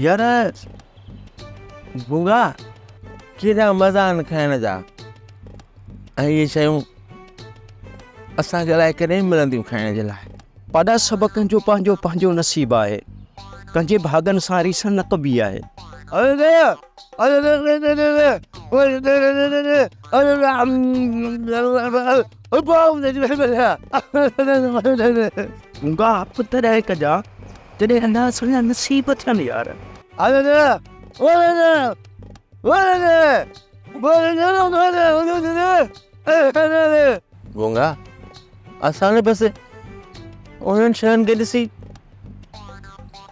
यार बुगा केॾा मज़ा आहिनि खाइण जा ऐं इहे शयूं असांजे लाइ कॾहिं मिलंदियूं खाइण जे लाइ पाॾा सभु कंहिंजो पंहिंजो पंहिंजो नसीबु आहे कंहिंजे भागनि सां रीस न कबी आहे बुगा आप तॾहिं कजा जॾहिं अञा असांजा नसीब थियनि यार बुगा असां बसि उन्हनि शयुनि खे ॾिसी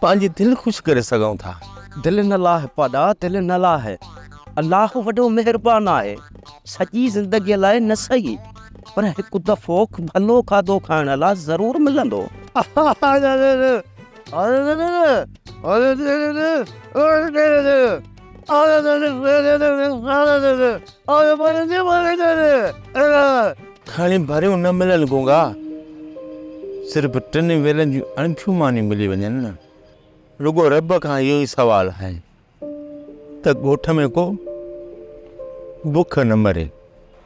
पंहिंजी दिलि ख़ुशि करे सघूं था दिलि न लाहे पाॾा दिलि न लाहे अलाह वॾो महिरबान आहे सॼी ज़िंदगीअ लाइ न सही पर हिकु दफ़ो भलो खाधो खाइण लाइ ज़रूरु मिलंदो खणी भरियूं न मिलनि गुंगा सिर्फ़ु 3 वेलनि जूं अणिखियूं मानियूं मिली वञनि न रुगो रब खां इहो ई सुवालु आहे त ॻोठ में को बुख न मरे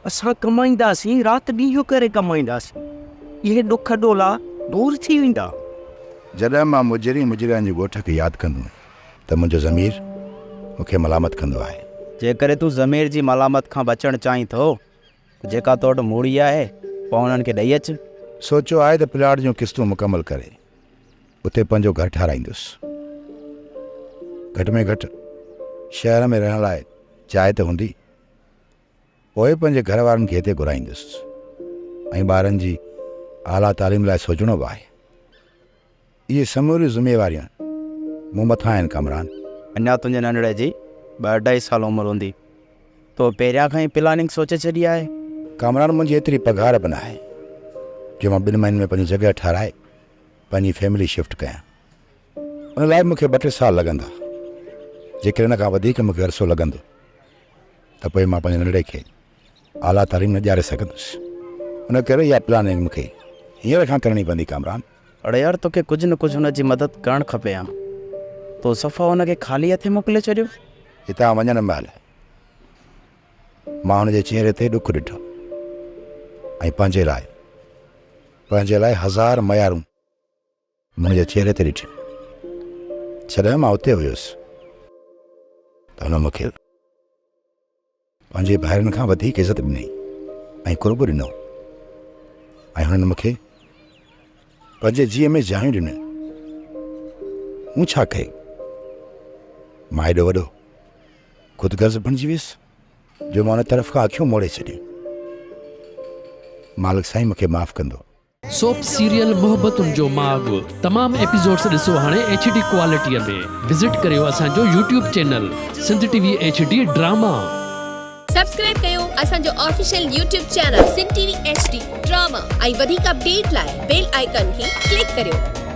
असां कमाईंदासीं राति ॾींहुं करे कमाईंदासीं इहे ॾुख ॾोला दूर थी वेंदा जॾहिं मां मुजरनि जे ॻोठ खे यादि कंदो त मुंहिंजो ज़मीर मूंखे मलामत कंदो आहे जेकर तूं ज़मीर जी मलामत खां बचणु चाहीं थो जेका तो वटि मूड़ी आहे पोइ उन्हनि खे ॾेई अचु सोचो आहे त प्लाट जूं क़िस्तूं मुकमल करे उते पंहिंजो घरु ठाराईंदुसि घटि में घटि शहर में रहण लाइ जाइ त हूंदी पोइ पंहिंजे घर वारनि खे हिते घुराईंदुसि ऐं ॿारनि जी आला तालीम लाइ सोचणो बि आहे इहे समूरियूं ज़िम्मेवारियूं मूं मथां आहिनि कमरान अञा तुंहिंजे नंढड़े जी 2-2.5 साल उमिरि हूंदी तो पहिरियां खां ई प्लानिंग सोचे छॾी आहे कमरान मुंहिंजी एतिरी पघार बि न आहे जो मां 2 महीननि में पंहिंजी जॻह ठाराए पंहिंजी फैमिली शिफ्ट कयां उन लाइ मूंखे 2-3 साल लॻंदा जेकर हिन खां वधीक मूंखे अरसो लॻंदो त पोइ मां पंहिंजे नंढड़े खे आला तालीम न ॾियारे सघंदुसि उन करे इहा प्लानिंग मूंखे हींअर खां करणी पवंदी कमरान अड़े यार तोखे कुझु न कुझु हुनजी मदद करणु खपे हा तो सफ़ा हुनखे ख़ाली हथे मोकिले छॾियो हितां वञण महिल मां हुनजे चहिरे ते ॾुखु ॾिठो ऐं पंहिंजे लाइ 1000 मयारूं मुंहिंजे चहिरे ते ॾिठियूं छॾां मां उते हुयुसि त हुन मूंखे पंहिंजे भाइरनि खां वधीक इज़त ॾिनी ऐं कुर्ब ॾिनो ऐं हुननि मूंखे पंहिंजे जीअ में जायूं ॾिनियूं मूं छा कई मां एॾो वॾो ख़ुदगर्ज़ बणिजी वियुसि जो मां हुन तरफ़ खां अखियूं मोड़े छॾियूं मालिक साईं मूंखे माफ़ कंदो सोप सीरियल मुहब्बतुन जो माग तमाम एपिसोड्स ॾिसो हाणे HD क्वालिटीअ में विज़िट करियो असांजो YouTube channel SindhTVHD drama subscribe कयो असांजो official YouTube channel SindhTVHD drama ऐं वधीक अपडेट लाइ बेल आइकन खे क्लिक करियो